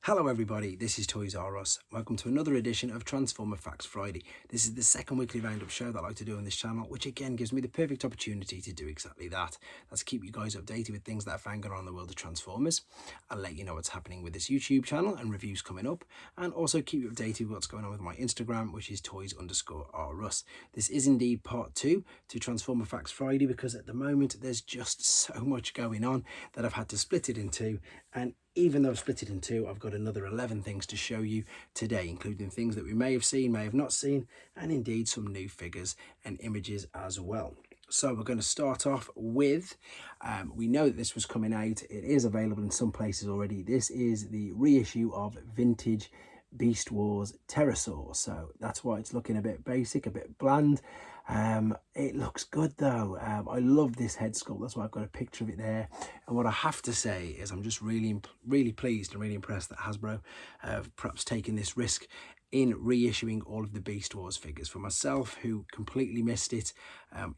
Hello everybody, this is Toys R Us. Welcome to another edition of Transformer Facts Friday. This is the second weekly roundup show that I like to do on this channel, which again gives me the perfect opportunity to do exactly that. That's keep you guys updated with things that I found going on in the world of Transformers. I'll let you know what's happening with this YouTube channel and reviews coming up, and also keep you updated with what's going on with my Instagram, which is Toys_R_Us. This is indeed part 2 to Transformer Facts Friday, because at the moment there's just so much going on that I've had to split it in two, and even though I've split it in two, I've got another 11 things to show you today, including things that we may have seen, may have not seen, and indeed some new figures and images as well. So we're going to start off with, we know that this was coming out. It is available in some places already. This is the reissue of Vintage Beast Wars Terrorsaur. So that's why it's looking a bit basic, a bit bland. It looks good though. I love this head sculpt. That's why I've got a picture of it there. And what I have to say is I'm just really pleased and really impressed that Hasbro have perhaps taken this risk in reissuing all of the Beast Wars figures. For myself, who completely missed it,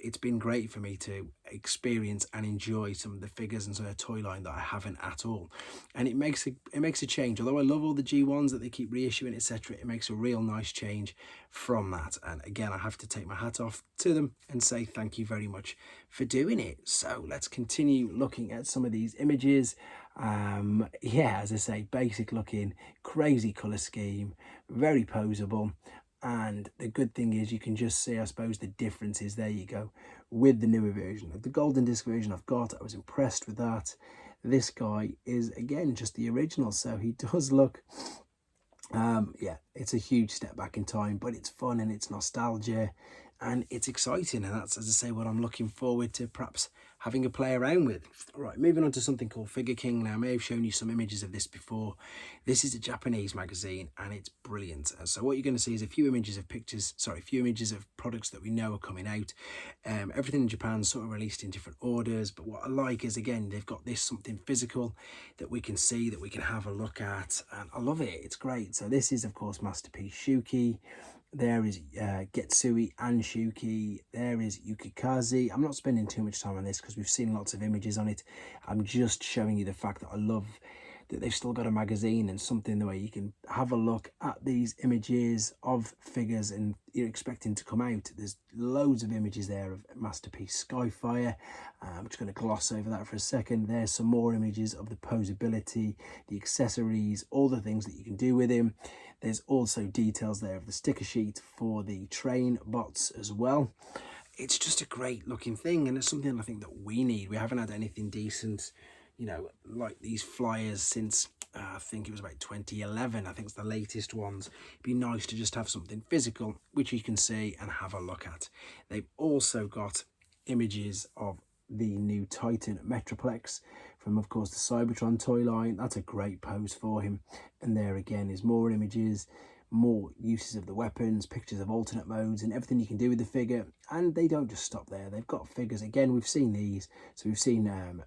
it's been great for me to experience and enjoy some of the figures and sort of toy line that I haven't at all. And it makes a change. Although I love all the G1s that they keep reissuing, etc., it makes a real nice change from that. And again, I have to take my hat off to them and say thank you very much for doing it. So let's continue looking at some of these images. Yeah, as I say, basic looking, crazy color scheme, very poseable. And the good thing is you can just see, I suppose, the differences. There you go, with the newer version. The golden disc version I've got, I was impressed with that. This guy is again just the original, so he does look, yeah, it's a huge step back in time, but it's fun and it's nostalgia and it's exciting, and that's, as I say, what I'm looking forward to perhaps having a play around with. All right, moving on to something called Figure King. Now, I may have shown you some images of this before. This is a Japanese magazine and it's brilliant. So what you're going to see is a few images of products that we know are coming out. Everything in Japan sort of released in different orders, but what I like is, again, they've got this something physical that we can see, that we can have a look at, and I love it. It's great. So this is, of course, Masterpiece Shakey. There is Getsui and Shuki. There is Yukikaze. I'm not spending too much time on this because we've seen lots of images on it. I'm just showing you the fact that I love that they've still got a magazine and something the way you can have a look at these images of figures and you're expecting to come out. There's loads of images there of Masterpiece Skyfire. I'm just going to gloss over that for a second. There's some more images of the posability, the accessories, all the things that you can do with him. There's also details there of the sticker sheet for the train bots as well. It's just a great looking thing, and it's something I think that we need. We haven't had anything decent, you know, like these flyers since I think it was about 2011. I think it's the latest ones. It'd be nice to just have something physical which you can see and have a look at. They've also got images of the new Titan Metroplex from, of course, the Cybertron toy line. That's a great pose for him. And there again is more images, more uses of the weapons, pictures of alternate modes and everything you can do with the figure. And they don't just stop there. They've got figures. Again, we've seen these. So we've seen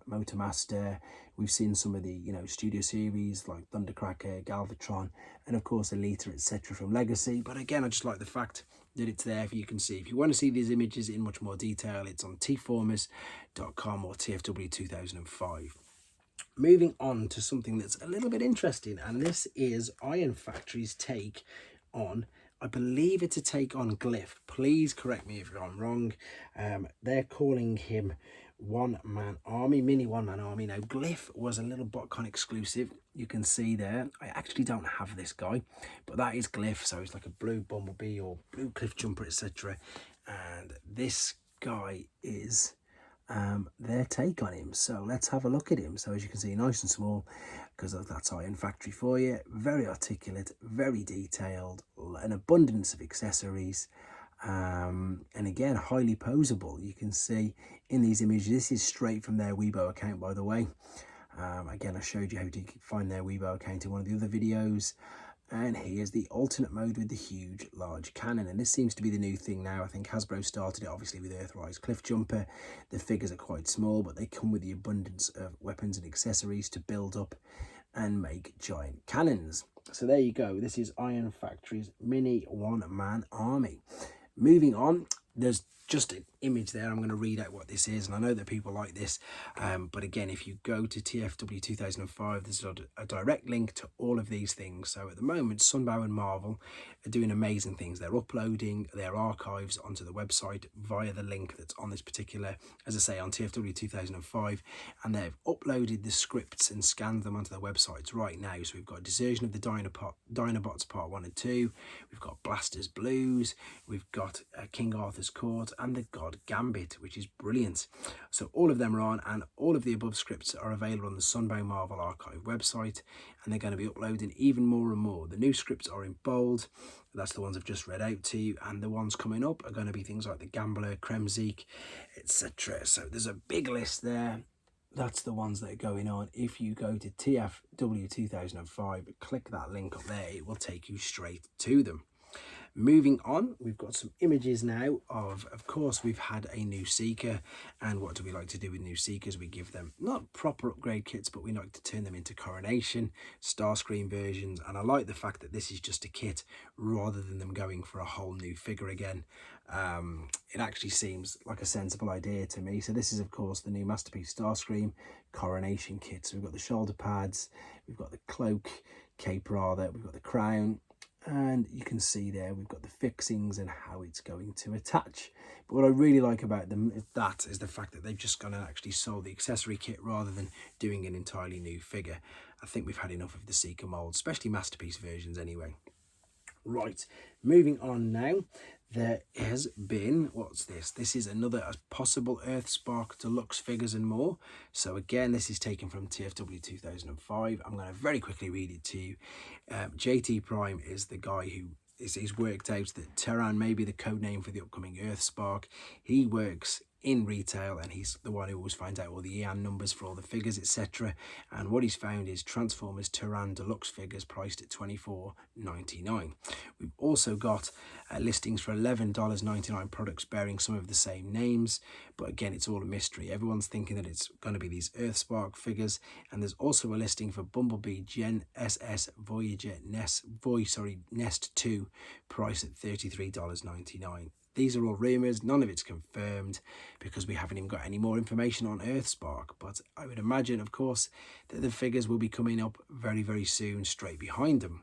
Motormaster. We've seen some of the, you know, studio series like Thundercracker, Galvatron, and of course Elita, etc. from Legacy. But again, I just like the fact that it's there for you can see. If you want to see these images in much more detail, it's on tformers.com or TFW 2005. Moving on to something that's a little bit interesting, and this is Iron Factory's take on, I believe it's a take on Glyph. Please correct me if I'm wrong. They're calling him One Man Army, mini One Man Army. Now, Glyph was a little BotCon exclusive. You can see there. I actually don't have this guy, but that is Glyph. So it's like a blue Bumblebee or blue Cliff Jumper, etc. And this guy is their take on him. So let's have a look at him. So as you can see, nice and small, because that's Iron Factory for you. Very articulate, very detailed, an abundance of accessories, and again, highly posable. You can see in these images, this is straight from their Weibo account, by the way. Again, I showed you how to find their Weibo account in one of the other videos. And here's the alternate mode with the huge, large cannon. And this seems to be the new thing now. I think Hasbro started it, obviously, with Earthrise Cliff Jumper. The figures are quite small, but they come with the abundance of weapons and accessories to build up and make giant cannons. So there you go. This is Iron Factory's mini one-man army. Moving on, there's just an image there. I'm going to read out what this is, and I know that people like this, but again, if you go to TFW 2005, there's a direct link to all of these things. So at the moment, Sunbow and Marvel are doing amazing things. They're uploading their archives onto the website via the link that's on this particular, as I say, on TFW 2005, and they've uploaded the scripts and scanned them onto their websites right now. So we've got a Desertion of the Dinobots Part 1 and 2, we've got Blasters Blues, we've got King Arthur's Court, and the God Gambit, which is brilliant. So all of them are on, and all of the above scripts are available on the Sunbow Marvel Archive website, and they're going to be uploading even more and more. The new scripts are in bold. That's the ones I've just read out to you, and the ones coming up are going to be things like the Gambler, Kremzik, etc. So there's a big list there. That's the ones that are going on. If you go to TFW 2005, click that link up there, it will take you straight to them. Moving on, we've got some images now of course, we've had a new Seeker, and what do we like to do with new Seekers? We give them not proper upgrade kits, but we like to turn them into Coronation, Starscream versions, and I like the fact that this is just a kit rather than them going for a whole new figure again. It actually seems like a sensible idea to me. So this is, of course, the new Masterpiece Starscream Coronation kit. So we've got the shoulder pads, we've got the cloak, cape rather, we've got the crown, and you can see there we've got the fixings and how it's going to attach. But what I really like about them is the fact that they've just gone and actually sold the accessory kit rather than doing an entirely new figure. I think we've had enough of the Seeker molds, especially Masterpiece versions anyway. Right, moving on now, there has been, what's this? This is another possible Earthspark Deluxe figures and more. So again, this is taken from TFW 2005. I'm going to very quickly read it to you. JT Prime is the guy who he's worked out that Terran may be the code name for the upcoming Earthspark. He works in retail, and he's the one who always finds out all the EAN numbers for all the figures, etc. And what he's found is Transformers Terran Deluxe figures priced at $24.99. We've also got listings for $11.99 products bearing some of the same names, but again, it's all a mystery. Everyone's thinking that it's going to be these Earthspark figures, and there's also a listing for Bumblebee Gen SS Voyager Nest 2, priced at $33.99. These are all rumours, none of it's confirmed because we haven't even got any more information on Earthspark. But I would imagine, of course, that the figures will be coming up very, very soon straight behind them.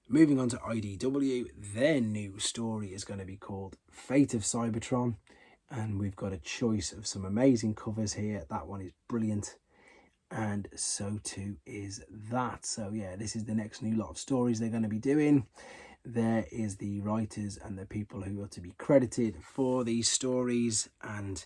Moving on to IDW, their new story is going to be called Fate of Cybertron. And we've got a choice of some amazing covers here. That one is brilliant. And so too is that. So yeah, this is the next new lot of stories they're going to be doing. There is the writers and the people who are to be credited for these stories, and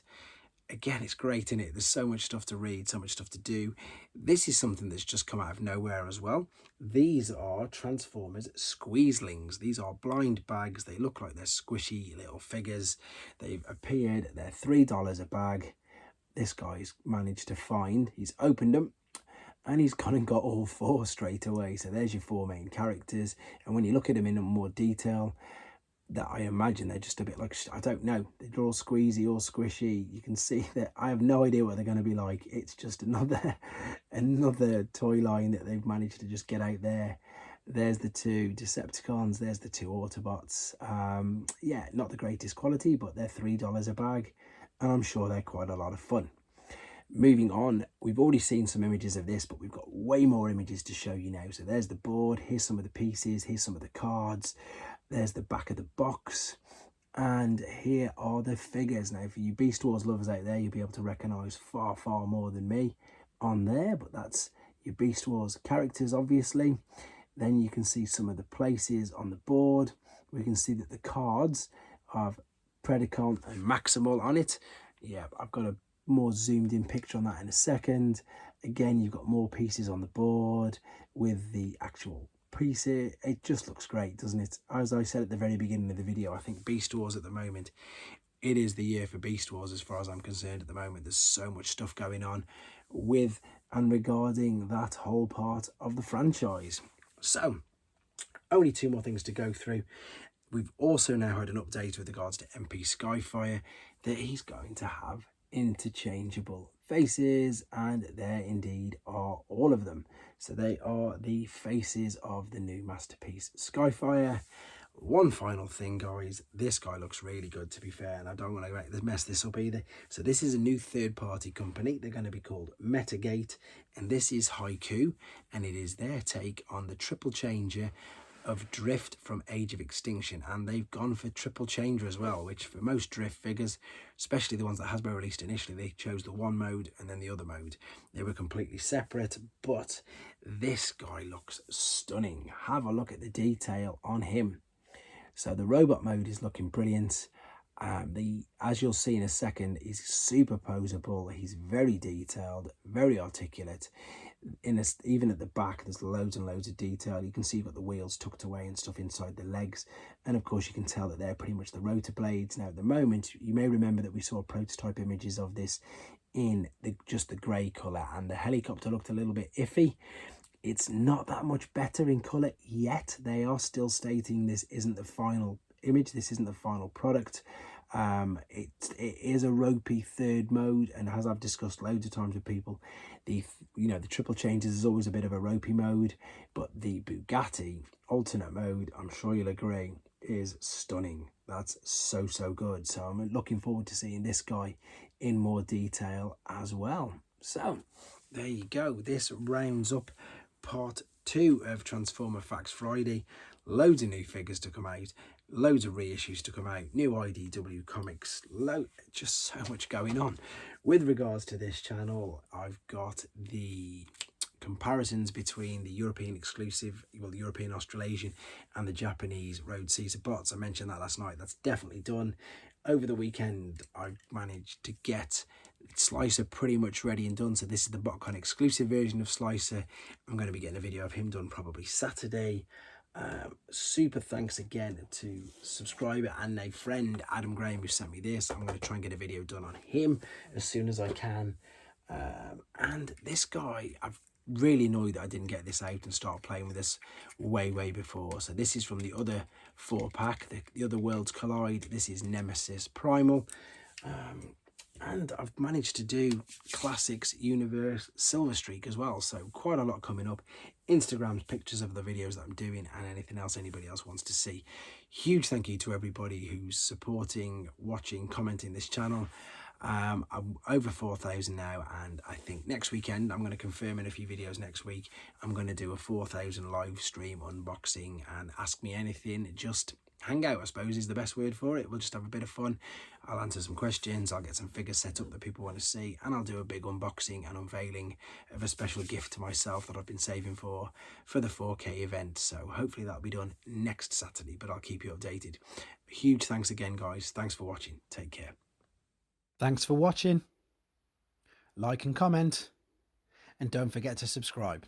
again, it's great, isn't it? There's so much stuff to read, so much stuff to do. This is something that's just come out of nowhere as well. These are Transformers Squeezelings. These are blind bags. They look like they're squishy little figures. They've appeared. They're $3 a bag. This guy's managed to find, he's opened them, and he's gone and got all four straight away. So there's your four main characters. And when you look at them in more detail, that I imagine they're just a bit like, I don't know, they're all squeezy, all squishy. You can see that I have no idea what they're going to be like. It's just another toy line that they've managed to just get out there. There's the two Decepticons, there's the two Autobots. Yeah, not the greatest quality, but they're $3 a bag, and I'm sure they're quite a lot of fun. Moving on, we've already seen some images of this, but we've got way more images to show you now. So there's the board, here's some of the pieces, here's some of the cards, there's the back of the box, and here are the figures. Now, for you Beast Wars lovers out there, you'll be able to recognise far, far more than me on there, but that's your Beast Wars characters, obviously. Then you can see some of the places on the board. We can see that the cards have Predacon and Maximal on it. Yeah, I've got a more zoomed in picture on that in a second. Again, you've got more pieces on the board with the actual pieces. It just looks great, doesn't it? As I said at the very beginning of the video, I think Beast Wars at the moment, it is the year for Beast Wars as far as I'm concerned at the moment. There's so much stuff going on with and regarding that whole part of the franchise. So, only two more things to go through. We've also now had an update with regards to MP Skyfire, that he's going to have interchangeable faces, and there indeed are all of them. So they are the faces of the new Masterpiece Skyfire. One final thing, guys, this guy looks really good, to be fair, and I don't want to mess this up either. So this is a new third-party company. They're going to be called Metagate, and this is Haiku, and it is their take on the triple changer of Drift from Age of Extinction, and they've gone for triple changer as well, which for most Drift figures, especially the ones that Hasbro released initially, they chose the one mode and then the other mode. They were completely separate, but this guy looks stunning. Have a look at the detail on him. So the robot mode is looking brilliant. As you'll see in a second, is superposable. He's very detailed, very articulate. Even at the back, there's loads and loads of detail. You can see you've got the wheels tucked away and stuff inside the legs, and of course you can tell that they're pretty much the rotor blades. Now at the moment, you may remember that we saw prototype images of this in just the grey colour, and the helicopter looked a little bit iffy. It's not that much better in colour yet. They are still stating this isn't the final image, this isn't the final product. It is a ropey third mode, and as I've discussed loads of times with people, the triple changes is always a bit of a ropey mode, but the Bugatti alternate mode, I'm sure you'll agree, is stunning. That's so good. So I'm looking forward to seeing this guy in more detail as well. So there you go. This rounds up part 2 of Transformer Facts Friday. Loads of new figures to come out, loads of reissues to come out, new IDW comics, just so much going on. With regards to this channel, I've got the comparisons between the European exclusive, well, the European Australasian and the Japanese Road Caesar bots. I mentioned that last night. That's definitely done. Over the weekend, I managed to get Slicer pretty much ready and done. So this is the BotCon exclusive version of Slicer. I'm going to be getting a video of him done probably Saturday. Super thanks again to subscriber and a friend, Adam Graham, who sent me this. I'm going to try and get a video done on him as soon as I can. And this guy, I've really annoyed that I didn't get this out and start playing with this way before. So this is from the other 4-pack, the other Worlds Collide. This is Nemesis Primal. And I've managed to do Classics Universe Silver Streak as well. So quite a lot coming up. Instagram's pictures of the videos that I'm doing and anything else anybody else wants to see. Huge thank you to everybody who's supporting, watching, commenting this channel. I'm over 4,000 now, and I think next weekend, I'm going to confirm in a few videos next week, I'm going to do a 4,000 live stream unboxing and ask me anything. Just hang out, I suppose, is the best word for it. We'll just have a bit of fun. I'll answer some questions, I'll get some figures set up that people want to see, and I'll do a big unboxing and unveiling of a special gift to myself that I've been saving for the 4K event. So hopefully that'll be done next Saturday, but I'll keep you updated. Huge thanks again, guys. Thanks for watching. Take care. Thanks for watching. Like and comment, and don't forget to subscribe.